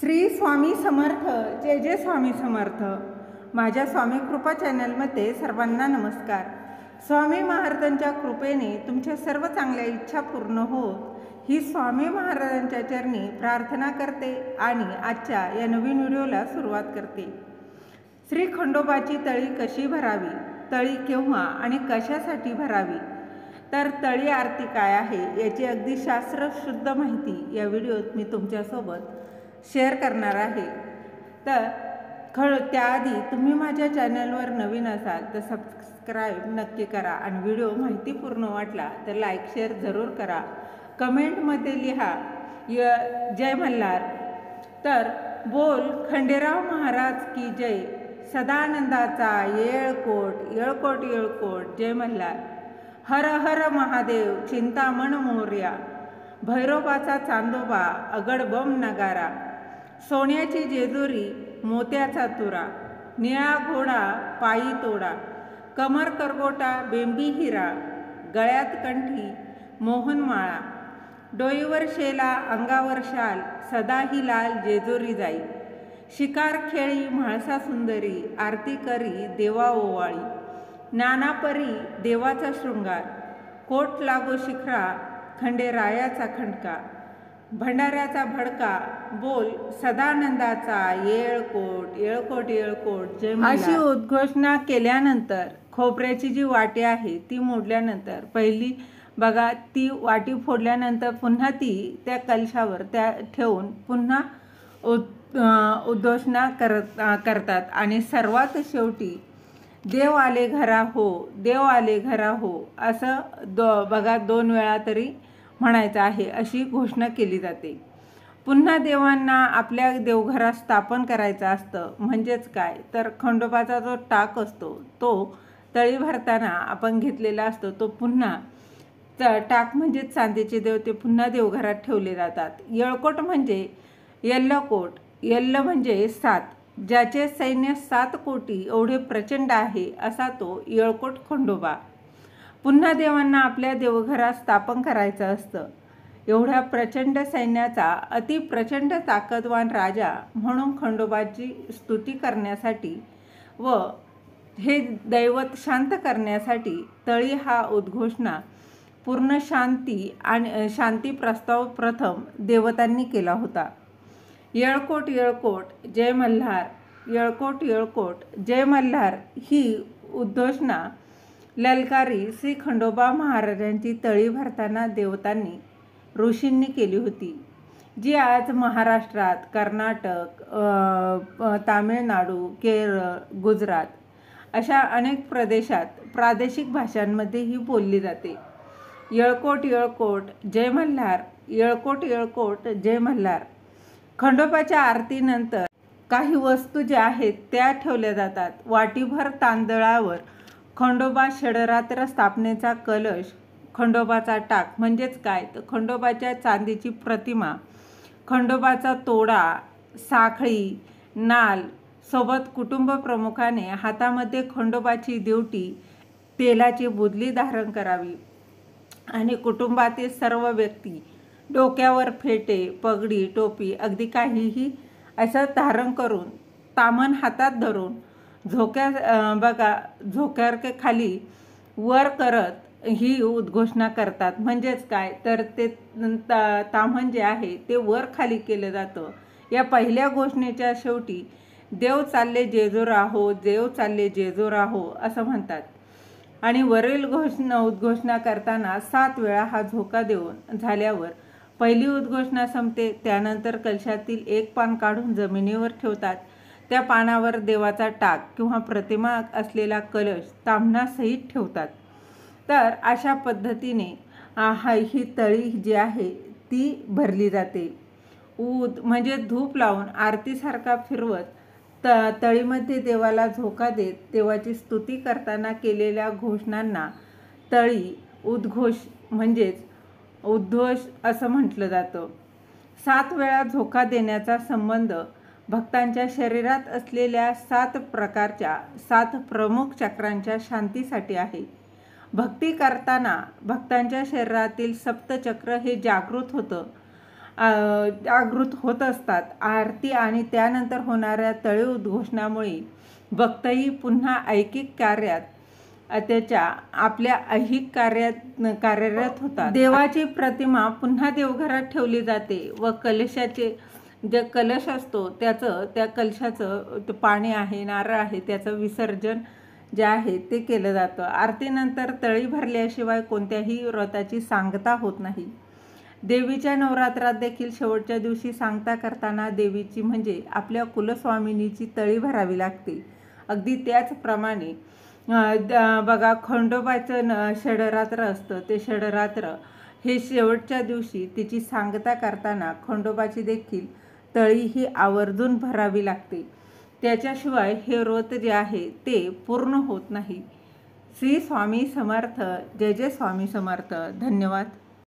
श्री स्वामी समर्थ. जय जय स्वामी समर्थ. माझ्या स्वामी कृपा चॅनलमध्ये सर्वांना नमस्कार. स्वामी महाराजांच्या कृपेने तुमच्या सर्व चांगल्या इच्छा पूर्ण होत ही स्वामी महाराजांच्या चरणी प्रार्थना करते आणि आजच्या या नवीन व्हिडिओला सुरुवात करते. श्री खंडोबाची तळी कशी भरावी, तळी केव्हा आणि कशासाठी भरावी, तर तळी आरती काय आहे याची अगदी शास्त्रशुद्ध माहिती या व्हिडिओत मी तुमच्यासोबत शेअर करणार आहे. तर त्याआधी तुम्ही माझ्या चॅनलवर नवीन असाल तर सबस्क्राईब नक्की करा आणि व्हिडिओ माहितीपूर्ण वाटला तर लाईक शेअर जरूर करा. कमेंटमध्ये लिहा जय मल्हार. तर बोल खंडेराव महाराज की जय. सदानंदाचा येळकोट येळकोट येळकोट जय मल्हार. हर हर महादेव चिंतामण मोर्या. भैरोबाचा चांदोबा अगडबम नगारा. सोन्याची जेजुरी मोत्याचा तुरा. निळा घोडा पायी तोडा. कमर करगोटा बेंबी हिरा. गळ्यात कंठी मोहनमाळा. डोईवर शेला अंगावर शाल सदा ही लाल जेजुरी जाई. शिकार खेळी म्हाळसा सुंदरी आरती करी देवा ओवाळी. नानापरी देवाचा शृंगार. कोट लागो शिखरा खंडेरायाचा खंडका. भंडाऱ्याचा भडका बोल सदानंदाचा येळकोट येळकोट येळकोट जय. अशी उद्घोषणा केल्यानंतर खोबऱ्याची जी वाटी आहे ती मोडल्यानंतर पहिली बघा ती वाटी फोडल्यानंतर पुन्हा ती त्या कलशावर त्या ठेवून पुन्हा उद्घोषणा करतात आणि सर्वात शेवटी देव आले घरा हो देव आले घरा हो असं बघा 2 वेळा तरी म्हणायचं आहे अशी घोषणा केली जाते. पुन्हा देवांना आपल्या देवघरात स्थापन करायचं असतं. म्हणजेच काय तर खंडोबाचा जो टाक असतो तो तळी भरताना आपण घेतलेला असतो तो पुन्हा टाक म्हणजे चांदीचे देव ते पुन्हा देवघरात ठेवले जातात. येळकोट म्हणजे यल्लकोट. यल्ल म्हणजे 7. ज्याचे सैन्य 7 कोटी एवढे प्रचंड आहे असा तो येळकोट खंडोबा. पुन्हा देवांना आपल्या देवघरात स्थापन करायचं असतं. एवढ्या प्रचंड सैन्याचा अतिप्रचंड ताकदवान राजा म्हणून खंडोबाची स्तुती करण्यासाठी व हे दैवत शांत करण्यासाठी तळी हा उद्घोषणा पूर्ण शांती प्रस्ताव प्रथम देवतांनी केला होता. येळकोट येळकोट जय मल्हार. येळकोट येळकोट जय मल्हार ही उद्घोषणा ललकारी श्री खंडोबा महाराजांची तळी भरताना देवतांनी ऋषींनी केली होती, जी आज महाराष्ट्रात, कर्नाटक, तामिळनाडू, केरळ, गुजरात अशा अनेक प्रदेशात प्रादेशिक भाषांमध्ये ही बोलली जाते. येळकोट येळकोट जय मल्हार. येळकोट येळकोट जय मल्हार. खंडोबाच्या आरतीनंतर काही वस्तू ज्या आहेत त्या ठेवल्या जातात. वाटीभर तांदळावर खंडोबा षडरात्र स्थापनेचा कलश, खंडोबाचा टाक म्हणजेच काय तर खंडोबाच्या चांदीची प्रतिमा, खंडोबाचा तोडा, साखळी, नाल सोबत कुटुंब प्रमुखाने हातामध्ये खंडोबाची दिवटी, तेलाची बुदली धारण करावी आणि कुटुंबातील सर्व व्यक्ती डोक्यावर फेटे, पगडी, टोपी अगदी काहीही असं धारण करून तामण हातात धरून झोक्यावर खाली वर करत ही उद्घोषणा करतात. म्हणजेच काय तर ते ताम्हण जे आहे ते वर खाली केलं जातं. या पहिल्या घोषणेच्या शेवटी देव चालले जेजोरा हो देव चालले जेजोरा हो असं म्हणतात आणि वरील उद्घोषणा करताना 7 वेळा हा झोका देऊन झाल्यावर पहिली उद्घोषणा संपते. त्यानंतर कलशातील एक पान काढून जमिनीवर ठेवतात. त्या पानावर देवाचा टाक किंवा प्रतिमा असलेला कलश ताम्हणासहित ठेवतात. तर अशा पद्धतीने ही तळी जी आहे ती भरली जाते. म्हणजे धूप लावून आरतीसारखा फिरवत तळीमध्ये देवाला झोका देत देवाची स्तुती करताना केलेल्या घोषणांना तळी उद्घोष म्हणजेच उद्घोष असं म्हटलं जातं. 7 वेळा झोका देण्याचा संबंध भक्तांच्या शरीरात असलेल्या 7 प्रकारच्या 7 प्रमुख चक्रांच्या शांतीसाठी आहे. भक्ती करताना भक्तांच्या शरीरातील सप्तचक्र हे जागृत होतं जागृत होत असतात. आरती आणि त्यानंतर होणाऱ्या तळे उद्घोषणामुळे भक्तही पुन्हा ऐकिक कार्यात त्याच्या आपल्या ऐहिक कार्यरत होतात. देवाची प्रतिमा पुन्हा देवघरात ठेवली जाते व कलशाचे जे कलश असतो त्या कलशाचं पाणी आहे, नारळ आहे, त्याचं विसर्जन जे आहे ते केलं जातं. आरतीनंतर तळी भरल्याशिवाय कोणत्याही व्रताची सांगता होत नाही. देवीच्या नवरात्रात देखील शेवटच्या दिवशी सांगता करताना देवीची म्हणजे आपल्या कुलस्वामिनीची तळी भरावी लागते. अगदी त्याचप्रमाणे बघा, खंडोबाचं षडरात्र असतं. ते षडरात्र हे शेवटच्या दिवशी तिची सांगता करताना खंडोबाची देखील तळी ही आवर्जून भरावी लागते. त्याच्याशिवाय हे व्रत जे आहे ते पूर्ण होत नाही. श्री स्वामी समर्थ. जय जय स्वामी समर्थ. धन्यवाद.